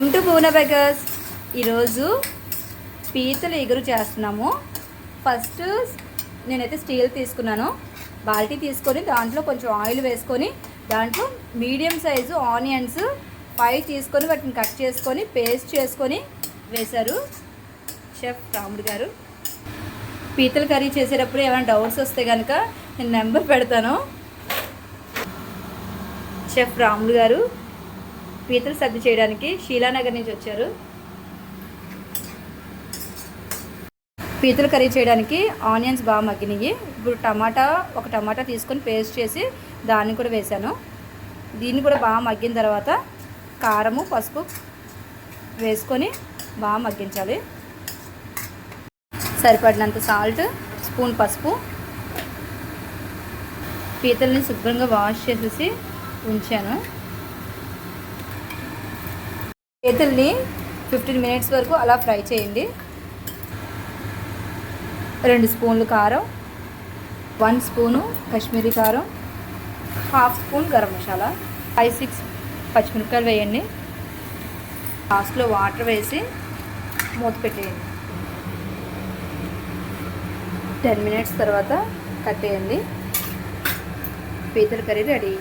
Into Poona beggars. ఈరోజు పీతల ఎగురు చేస్తున్నాము. ఫస్ట్ నేనైతే స్టీల్ తీసుకున్నాను. బాల్టీ తీసుకొని దాంట్లో కొంచెం ఆయిల్ వేసుకొని దాంట్లో మీడియం సైజు ఆనియన్స్ 5 తీసుకొని వాటిని కట్ చేసుకొని పేస్ట్ చేసుకొని వేశారు షెఫ్ రాముడు గారు. పీతల కర్రీ చేసేటప్పుడు ఏమైనా డౌట్స్ వస్తే కనుక నేను నెంబర్ పెడతాను. షెఫ్ రాముడు గారు పీతల సద్ది చేయడానికి షీలానగర్ నుంచి వచ్చారు. పీతల కర్రీ చేయడానికి ఆనియన్స్ బాగా మగ్గినాయి. ఇప్పుడు ఒక టమాటా తీసుకొని పేస్ట్ చేసి దాన్ని కూడా వేసాను. దీన్ని కూడా బాగా మగ్గిన తర్వాత కారము పసుపు వేసుకొని బాగా మగ్గించాలి. సరిపడినంత సాల్ట్, స్పూన్ పసుపు. పీతల్ని శుభ్రంగా వాష్ చేసేసి ఉంచాను. పీతల్ని 15 మినిట్స్ వరకు అలా ఫ్రై చేయండి. 2 స్పూన్లు కారం, 1 స్పూను కాశ్మీరీ కారం, 1/2 స్పూన్ గరం మసాలా, 5-6 పచ్చిమిరపకాయలు వేయండి. లాస్ట్లో వాటర్ వేసి మూత పెట్టేయండి. 10 మినిట్స్ తర్వాత కట్టేయండి. పీతల కర్రీ రెడీ.